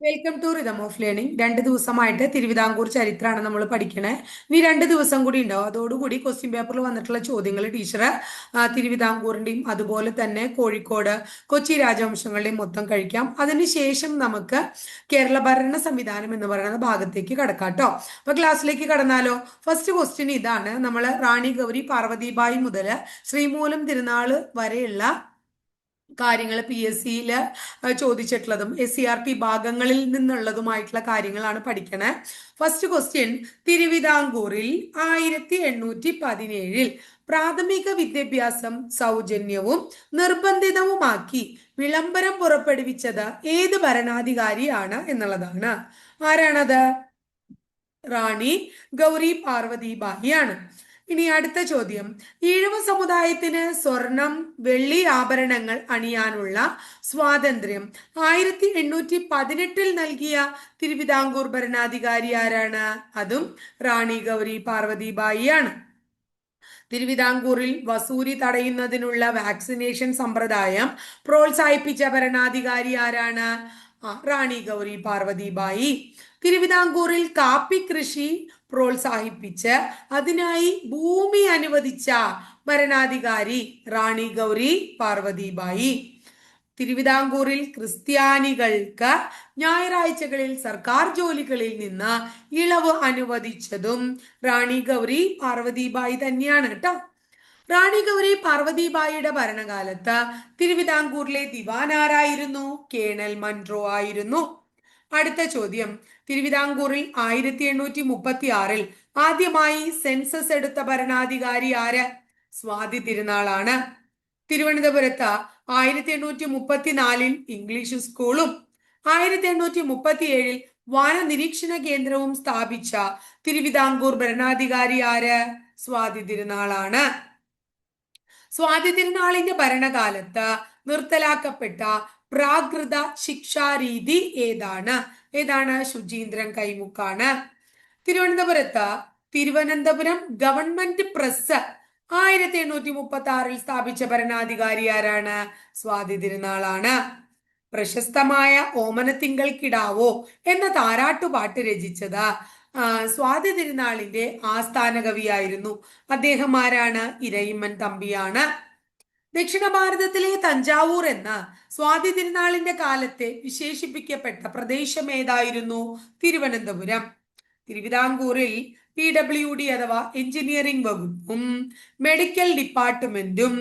Welcome to rhythm of learning. 2 ദിവസമായിട്ട് തിരുവിതാംകൂർ ചരിത്രമാണ് നമ്മൾ പഠിക്കണേ. ഇനി 2 ദിവസം കൂടി ഉണ്ടാവും. അതോടുകൂടി ക്വസ്റ്റ്യൻ പേപ്പറിൽ വന്നിട്ടുള്ള ചോദ്യങ്ങൾ ടീച്ചർ തിരുവിതാംകൂറിന്റെയും അതുപോലെ തന്നെ കോഴിക്കോട് കൊച്ചി രാജവംശങ്ങളുടെയും മൊത്തം കഴിക്കാം. അതിനുശേഷം നമുക്ക് കേരള ഭരണ സംവിധാനം എന്ന് പറയുന്ന ഭാഗത്തേക്ക് കടക്കാം കേട്ടോ. അപ്പൊ ക്ലാസ്സിലേക്ക് കടന്നാലോ. ഫസ്റ്റ് ക്വസ്റ്റ്യൻ ഇതാണ്. നമ്മൾ റാണി ഗൗരി പാർവതിബായി മുതൽ ശ്രീമൂലം തിരുനാള് വരെയുള്ള കാര്യങ്ങൾ PSC ചോദിച്ചിട്ടുള്ളതും SCRT ഭാഗങ്ങളിൽ നിന്നുള്ളതുമായിട്ടുള്ള കാര്യങ്ങളാണ് പഠിക്കണേ. ഫസ്റ്റ് ക്വസ്റ്റ്യൻ, തിരുവിതാംകൂറിൽ 1817 പ്രാഥമിക വിദ്യാഭ്യാസം സൗജന്യവും നിർബന്ധിതവുമാക്കി വിളംബരം പുറപ്പെടുവിച്ചത് ഏത് ഭരണാധികാരിയാണ് എന്നുള്ളതാണ്. ആരാണത്? റാണി ഗൗരി പാർവതിബായി ആണ്. ഇനി അടുത്ത ചോദ്യം, ഈഴവ സമുദായത്തിന് സ്വർണം വെള്ളി ആഭരണങ്ങൾ അണിയാനുള്ള സ്വാതന്ത്ര്യം 1818 നൽകിയ തിരുവിതാംകൂർ ഭരണാധികാരി ആരാണ്? അതും റാണി ഗൗരി പാർവതിബായി ആണ്. തിരുവിതാംകൂറിൽ വസൂരി തടയുന്നതിനുള്ള വാക്സിനേഷൻ സമ്പ്രദായം പ്രോത്സാഹിപ്പിച്ച ഭരണാധികാരി ആരാണ്? റാണി ഗൗരി പാർവതിബായി. തിരുവിതാംകൂറിൽ കാപ്പി കൃഷി പ്രോത്സാഹിപ്പിച്ച് അതിനായി ഭൂമി അനുവദിച്ച ഭരണാധികാരി റാണി ഗൗരി പാർവതിബായി. തിരുവിതാംകൂറിൽ ക്രിസ്ത്യാനികൾക്ക് ഞായറാഴ്ചകളിൽ സർക്കാർ ജോലികളിൽ നിന്ന് ഇളവ് അനുവദിച്ചതും റാണി ഗൗരി പാർവതിബായി തന്നെയാണ് കേട്ടോ. റാണി ഗൗരി പാർവതിബായിയുടെ ഭരണകാലത്ത് തിരുവിതാംകൂറിലെ ദിവാൻ ആരായിരുന്നു? കേണൽ മൺട്രോ ആയിരുന്നു. അടുത്ത ചോദ്യം, തിരുവിതാംകൂറിൽ 1836 ആദ്യമായി സെൻസസ് എടുത്ത ഭരണാധികാരി ആര്? സ്വാതി തിരുനാളാണ്. തിരുവനന്തപുരത്ത് 1834 ഇംഗ്ലീഷ് സ്കൂളും 1837 വാന നിരീക്ഷണ കേന്ദ്രവും സ്ഥാപിച്ച തിരുവിതാംകൂർ ഭരണാധികാരി ആര്? സ്വാതി തിരുനാളാണ്. സ്വാതി തിരുനാളിന്റെ ഭരണകാലത്ത് നിർത്തലാക്കപ്പെട്ട പ്രാകൃത ശിക്ഷാരീതി ഏതാണ്? ശുചീന്ദ്രൻ കൈമുക്കാണ്. തിരുവനന്തപുരം ഗവൺമെന്റ് പ്രസ് 1836 സ്ഥാപിച്ച ഭരണാധികാരി ആരാണ്? സ്വാതി തിരുനാളാണ്. പ്രശസ്തമായ ഓമനത്തിങ്കൾ കിടാവോ എന്ന താരാട്ടുപാട്ട് രചിച്ചത് സ്വാതി തിരുനാളിന്റെ ആസ്ഥാന കവിയായിരുന്നു. അദ്ദേഹം ആരാണ്? ഇരയിമ്മൻ തമ്പിയാണ്. ദക്ഷിണ ഭാരതത്തിലെ തഞ്ചാവൂർ എന്ന സ്വാതി തിരുനാളിന്റെ കാലത്തെ വിശേഷിപ്പിക്കപ്പെട്ട പ്രദേശം ഏതായിരുന്നു? തിരുവനന്തപുരം. തിരുവിതാംകൂറിൽ PWD അഥവാ എഞ്ചിനീയറിംഗ് വകുപ്പും മെഡിക്കൽ ഡിപ്പാർട്ട്മെന്റും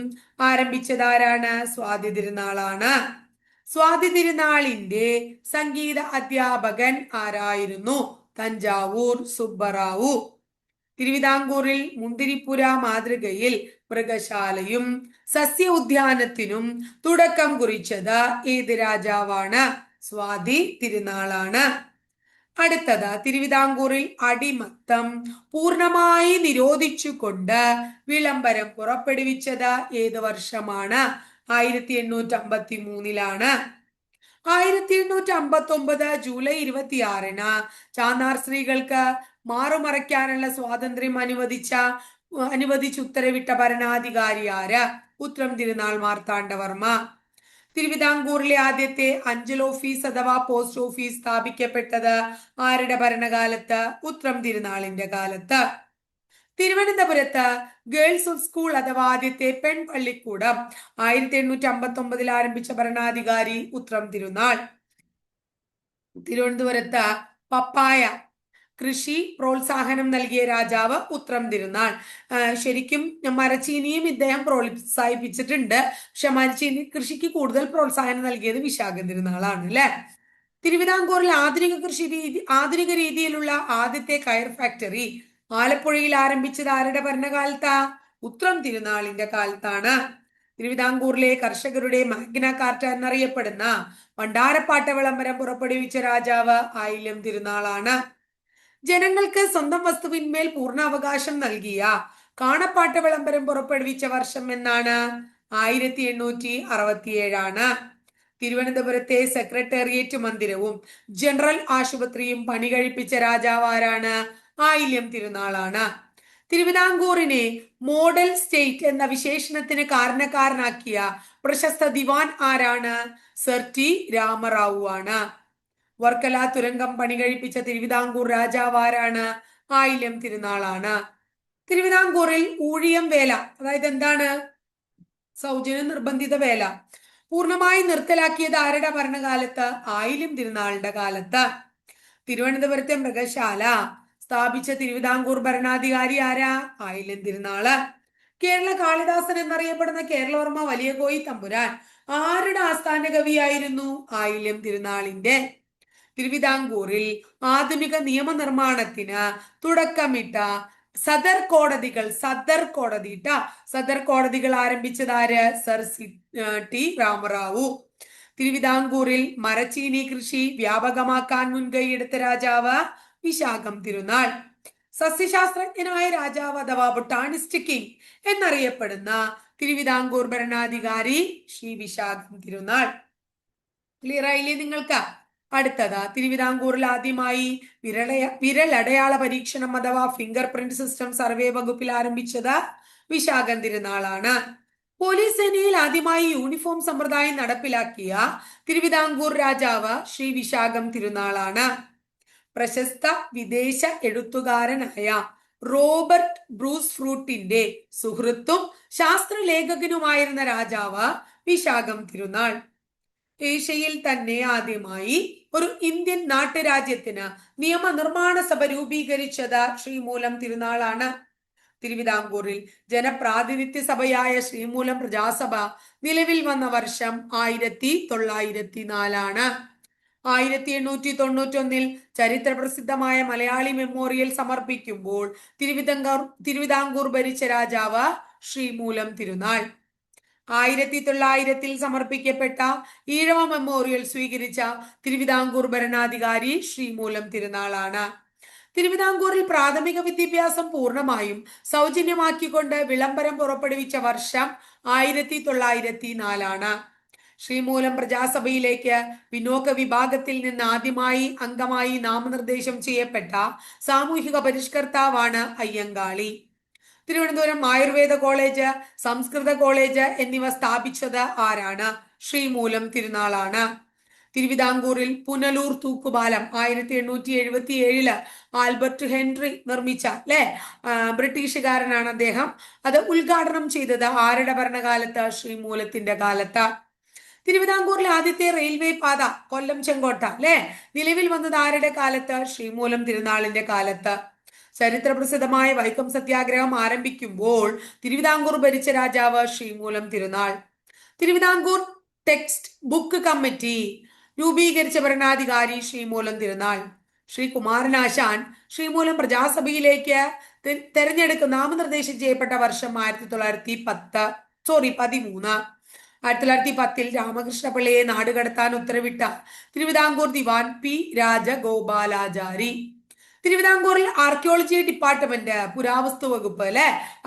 ആരംഭിച്ചതാരാണ്? സ്വാതി തിരുനാളാണ്. സ്വാതി തിരുനാളിന്റെ സംഗീത അധ്യാപകൻ ആരായിരുന്നു? തഞ്ചാവൂർ സുബ്ബറാവു. തിരുവിതാംകൂറിൽ മുന്തിരിപ്പുര മാതൃകയിൽ മൃഗശാലയും സസ്യ ഉദ്യാനത്തിനും തുടക്കം കുറിച്ചത് ഏത് രാജാവാണ്? സ്വാതി തിരുനാളാണ്. അടുത്തത്, തിരുവിതാംകൂറിൽ അടിമത്തം പൂർണമായി നിരോധിച്ചുകൊണ്ട് വിളംബരം പുറപ്പെടുവിച്ചത് ഏത് വർഷമാണ്? 1853 1859 ജൂലൈ 26 ചാന്നാർ സ്ത്രീകൾക്ക് മാറുമറയ്ക്കാനുള്ള സ്വാതന്ത്ര്യം അനുവദിച്ച് ഉത്തരവിട്ട ഭരണാധികാരി ആര്? ഉത്രം തിരുനാൾ മാർത്താണ്ഡവർമ്മ. തിരുവിതാംകൂറിലെ ആദ്യത്തെ അഞ്ചൽ ഓഫീസ് അഥവാ പോസ്റ്റ് ഓഫീസ് സ്ഥാപിക്കപ്പെട്ടത് ആരുടെ ഭരണകാലത്ത്? ഉത്രം തിരുനാളിന്റെ കാലത്ത്. തിരുവനന്തപുരത്ത് ഗേൾസ് സ്കൂൾ അഥവാ ആദ്യത്തെ പെൺപള്ളിക്കൂടം 1859 ആരംഭിച്ച ഭരണാധികാരി ഉത്രം തിരുനാൾ. തിരുവനന്തപുരത്ത് പപ്പായ കൃഷി പ്രോത്സാഹനം നൽകിയ രാജാവ് ഉത്രം തിരുനാൾ. ശരിക്കും മരച്ചീനിയും ഇദ്ദേഹം പ്രോത്സാഹിപ്പിച്ചിട്ടുണ്ട്. പക്ഷെ മരച്ചീനി കൃഷിക്ക് കൂടുതൽ പ്രോത്സാഹനം നൽകിയത് വിശാഖം തിരുനാളാണ് അല്ലെ. തിരുവിതാംകൂറിൽ ആധുനിക രീതിയിലുള്ള ആദ്യത്തെ കയർ ഫാക്ടറി ആലപ്പുഴയിൽ ആരംഭിച്ചത് ആരുടെ ഭരണകാലത്താ? ഉത്രം തിരുനാളിന്റെ കാലത്താണ്. തിരുവിതാംകൂറിലെ കർഷകരുടെ മാഗ്ന കാർട്ട എന്നറിയപ്പെടുന്ന പണ്ടാരപ്പാട്ട വിളംബരം പുറപ്പെടുവിച്ച രാജാവ് ആയില്യം തിരുനാളാണ്. ജനങ്ങൾക്ക് സ്വന്തം വസ്തുവിന്മേൽ പൂർണ്ണ അവകാശം നൽകിയ കാണപ്പാട്ട വിളംബരം പുറപ്പെടുവിച്ച വർഷം എന്നാണ്? 1867. തിരുവനന്തപുരത്തെ സെക്രട്ടേറിയറ്റ് മന്ദിരവും ജനറൽ ആശുപത്രിയും പണി കഴിപ്പിച്ച രാജാവ് ആരാണ്? ആയില്യം തിരുനാളാണ്. തിരുവിതാംകൂറിനെ മോഡൽ സ്റ്റേറ്റ് എന്ന വിശേഷണത്തിന് കാരണക്കാരനാക്കിയ പ്രശസ്ത ദിവാൻ ആരാണ്? സർ ടി രാമറാവു ആണ്. വർക്കല തുരങ്കം പണി കഴിപ്പിച്ച തിരുവിതാംകൂർ രാജാവ് ആരാണ്? ആയില്യം തിരുനാളാണ്. തിരുവിതാംകൂറിൽ ഊഴിയം വേല, അതായത് എന്താണ്, സൗജന്യ നിർബന്ധിത വേല, പൂർണ്ണമായി നിർത്തലാക്കിയത് ആരുടെ ഭരണകാലത്ത്? ആയില്യം തിരുനാളിന്റെ കാലത്ത്. തിരുവനന്തപുരത്തെ മൃഗശാല സ്ഥാപിച്ച തിരുവിതാംകൂർ ഭരണാധികാരി ആരാ? ആയില്യം തിരുനാള്. കേരള കാളിദാസൻ എന്നറിയപ്പെടുന്ന കേരളവർമ്മ വലിയ കോയി തമ്പുരാൻ ആരുടെ ആസ്ഥാന കവിയായിരുന്നു? ആയില്യം തിരുനാളിന്റെ. തിരുവിതാംകൂറിൽ ആധുനിക നിയമനിർമ്മാണത്തിന് തുടക്കമിട്ട സദർ കോടതികൾ ആരംഭിച്ചതാര്? Sir T Rama Rao. തിരുവിതാംകൂറിൽ മരച്ചീനി കൃഷി വ്യാപകമാക്കാൻ മുൻകൈയെടുത്ത രാജാവ് വിശാഖം തിരുനാൾ. സസ്യശാസ്ത്രജ്ഞനായ രാജാവ് അഥവാ ബൊട്ടാണിസ്റ്റ് കിങ് എന്നറിയപ്പെടുന്ന തിരുവിതാംകൂർ ഭരണാധികാരി ശ്രീ വിശാഖം തിരുനാൾ. ക്ലിയർ ആയില്ലേ നിങ്ങൾക്ക്? അടുത്തത്, തിരുവിതാംകൂറിൽ ആദ്യമായി വിരലടയാള പരീക്ഷണം അഥവാ ഫിംഗർ പ്രിന്റ് സിസ്റ്റം സർവേ വകുപ്പിൽ ആരംഭിച്ചത് വിശാഖം തിരുനാളാണ്. പോലീസ് സേനയിൽ ആദ്യമായി യൂണിഫോം സമ്പ്രദായം നടപ്പിലാക്കിയ തിരുവിതാംകൂർ രാജാവ് ശ്രീ വിശാഖം തിരുനാളാണ്. പ്രശസ്ത വിദേശ എഴുത്തുകാരനായ റോബർട്ട് ബ്രൂസ് ഫ്രൂട്ടിന്റെ സുഹൃത്തും ശാസ്ത്രലേഖകനുമായിരുന്ന രാജാവ് വിശാഖം തിരുനാൾ. ഏഷ്യയിൽ തന്നെ ആദ്യമായി ഒരു ഇന്ത്യൻ നാട്ടുരാജ്യത്തിന് നിയമനിർമ്മാണ സഭ രൂപീകരിച്ചത് ശ്രീമൂലം തിരുനാളാണ്. തിരുവിതാംകൂറിൽ ജനപ്രാതിനിധ്യ സഭയായ ശ്രീമൂലം പ്രജാസഭ നിലവിൽ വന്ന വർഷം 1904 1891 ചരിത്ര പ്രസിദ്ധമായ മലയാളി മെമ്മോറിയൽ സമർപ്പിക്കുമ്പോൾ തിരുവിതാംകൂർ ഭരിച്ച രാജാവ് ശ്രീമൂലം തിരുനാൾ. 1900 സമർപ്പിക്കപ്പെട്ട ഈഴവ മെമ്മോറിയൽ സ്വീകരിച്ച തിരുവിതാംകൂർ ഭരണാധികാരി ശ്രീമൂലം തിരുനാളാണ്. തിരുവിതാംകൂറിൽ പ്രാഥമിക വിദ്യാഭ്യാസം പൂർണ്ണമായും സൗജന്യമാക്കിക്കൊണ്ട് വിളംബരം പുറപ്പെടുവിച്ച വർഷം 1904. ശ്രീമൂലം പ്രജാസഭയിലേക്ക് പിന്നോക്ക വിഭാഗത്തിൽ നിന്ന് ആദ്യമായി അംഗമായി നാമനിർദ്ദേശം ചെയ്യപ്പെട്ട സാമൂഹിക പരിഷ്കർത്താവാണ് അയ്യങ്കാളി. തിരുവനന്തപുരം ആയുർവേദ കോളേജ്, സംസ്കൃത കോളേജ് എന്നിവ സ്ഥാപിച്ചത് ആരാണ്? ശ്രീമൂലം തിരുനാളാണ്. തിരുവിതാംകൂറിൽ പുനലൂർ തൂക്കുപാലം 1877 ആൽബർട്ട് ഹെൻറി നിർമ്മിച്ച ബ്രിട്ടീഷുകാരനാണ് അദ്ദേഹം. അത് ഉദ്ഘാടനം ചെയ്തത് ആരുടെ ഭരണകാലത്ത്? ശ്രീമൂലത്തിന്റെ കാലത്ത്. തിരുവിതാംകൂറിലെ ആദ്യത്തെ റെയിൽവേ പാത കൊല്ലം ചെങ്കോട്ട നിലവിൽ വന്നത് ആരുടെ കാലത്ത്? ശ്രീമൂലം തിരുനാളിന്റെ കാലത്ത്. ചരിത്ര പ്രസിദ്ധമായ വൈക്കം സത്യാഗ്രഹം ആരംഭിക്കുമ്പോൾ തിരുവിതാംകൂർ ഭരിച്ച രാജാവ് Sreemoolam Thirunal. Thiruvithamkoor text book committee രൂപീകരിച്ച ഭരണാധികാരി ശ്രീമൂലം തിരുനാൾ. ശ്രീ കുമാരനാശാൻ ശ്രീമൂലം പ്രജാസഭയിലേക്ക് നാമനിർദ്ദേശം ചെയ്യപ്പെട്ട വർഷം 1913. 1910 രാമകൃഷ്ണപിള്ളയെ നാടുകടത്താൻ ഉത്തരവിട്ട തിരുവിതാംകൂർ ദിവാൻ പി രാജഗോപാലാചാരി. തിരുവിതാംകൂറിൽ ആർക്കിയോളജി ഡിപ്പാർട്ട്മെന്റ്, പുരാവസ്തു വകുപ്പ്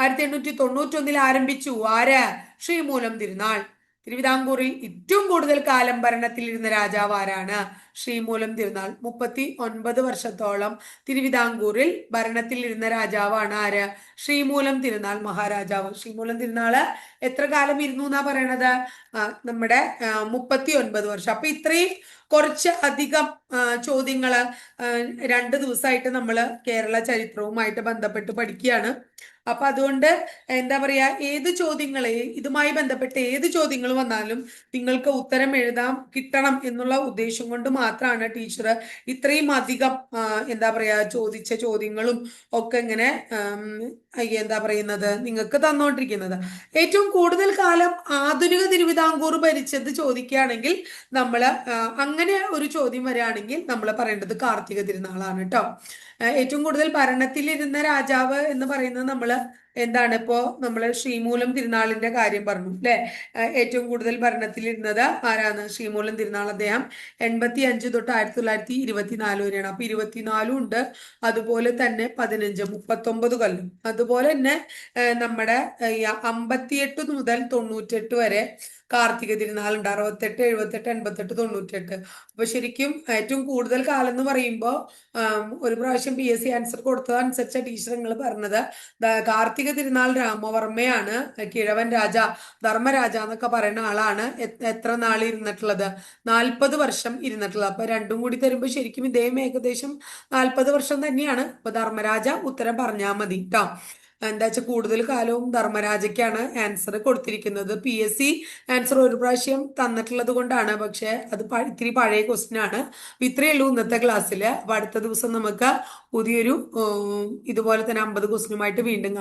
1891 ആരംഭിച്ചു ആര്? ശ്രീമൂലം തിരുനാൾ. തിരുവിതാംകൂറിൽ ഏറ്റവും കൂടുതൽ കാലം ഭരണത്തിലിരുന്ന രാജാവ് ആരാണ്? ശ്രീമൂലം തിരുനാൾ. 39 വർഷത്തോളം തിരുവിതാംകൂറിൽ ഭരണത്തിലിരുന്ന രാജാവാണ് ആര്? ശ്രീമൂലം തിരുനാൾ മഹാരാജാവ്. ശ്രീമൂലം തിരുനാള് എത്ര കാലം ഇരുന്നു എന്നാ പറയണത്? നമ്മുടെ 39 വർഷം. അപ്പൊ ഇത്രയും കുറച്ച് അധികം ചോദ്യങ്ങള് 2 ദിവസമായിട്ട് നമ്മൾ കേരള ചരിത്രവുമായിട്ട് ബന്ധപ്പെട്ട് പഠിക്കുകയാണ്. അപ്പൊ അതുകൊണ്ട് എന്താ പറയാ, ഏത് ചോദ്യങ്ങളെ ഇതുമായി ബന്ധപ്പെട്ട് ഏത് ചോദ്യങ്ങൾ വന്നാലും നിങ്ങൾക്ക് ഉത്തരം എഴുതാം കിട്ടണം എന്നുള്ള ഉദ്ദേശം കൊണ്ട് മാത്രമാണ് ടീച്ചർ ഇത്രയും അധികം എന്താ പറയാ ചോദിച്ച ചോദ്യങ്ങളും ഒക്കെ ഇങ്ങനെ എന്താ പറയുന്നത് നിങ്ങൾക്ക് തന്നുകൊണ്ടിരിക്കുന്നത്. ഏറ്റവും കൂടുതൽ കാലം ആധുനിക തിരുവിതാംകൂർ ഭരിച്ചത് ചോദിക്കുകയാണെങ്കിൽ നമ്മൾ അങ്ങനെ ഒരു ചോദ്യം വരികയാണെങ്കിൽ നമ്മൾ പറയേണ്ടത് കാർത്തിക തിരുനാളാണ് കേട്ടോ. ഏറ്റവും കൂടുതൽ ഭരണത്തിലിരുന്ന രാജാവ് എന്ന് പറയുന്നത് എന്താണ് ഇപ്പോ നമ്മള് ശ്രീമൂലം തിരുനാളിന്റെ കാര്യം പറഞ്ഞു അല്ലെ. ഏറ്റവും കൂടുതൽ ഭരണത്തിലിരുന്നത് ആരാണ്? ശ്രീമൂലം തിരുനാൾ. അദ്ദേഹം 85 തൊട്ട് 1924 വരെയാണ്. അപ്പൊ 24 ഉണ്ട്, അതുപോലെ തന്നെ 15 39 കൊല്ലം. അതുപോലെ തന്നെ നമ്മുടെ 58 മുതൽ 98 വരെ കാർത്തിക തിരുനാളുണ്ട്, 68, 78, 88, 98. അപ്പൊ ശരിക്കും ഏറ്റവും കൂടുതൽ കാലം എന്ന് പറയുമ്പോൾ ഒരു പ്രാവശ്യം PSC ആൻസർ കൊടുത്തതനുസരിച്ച ടീച്ചർ നിങ്ങൾ പറഞ്ഞത് കാർത്തിക തിരുനാൾ രാമവർമ്മയാണ് കിഴവൻ രാജ, ധർമ്മരാജ എന്നൊക്കെ പറയുന്ന ആളാണ് എത്ര നാൾ ഇരുന്നിട്ടുള്ളത്, 40 വർഷം ഇരുന്നിട്ടുള്ളത്. അപ്പൊ രണ്ടും കൂടി തരുമ്പോൾ ശരിക്കും ഇദ്ദേഹം ഏകദേശം 40 വർഷം തന്നെയാണ്. അപ്പൊ ധർമ്മരാജ ഉത്തരം പറഞ്ഞാൽ മതി കേട്ടോ. എന്താ വെച്ചാൽ കൂടുതൽ കാലവും ധർമ്മരാജയ്ക്കാണ് ആൻസർ കൊടുത്തിരിക്കുന്നത്. PSC ആൻസർ ഒരു പ്രാവശ്യം തന്നിട്ടുള്ളത് കൊണ്ടാണ്, പക്ഷെ അത് ഇത്തിരി പഴയ ക്വസ്റ്റ്യൻ ആണ്. അപ്പൊ ഇത്രയേ ഉള്ളൂ ഇന്നത്തെ ക്ലാസ്സിൽ. അപ്പൊ അടുത്ത ദിവസം നമുക്ക് പുതിയൊരു ഇതുപോലെ തന്നെ 50 ക്വസ്റ്റ്യനുമായിട്ട് വീണ്ടും കാണാം.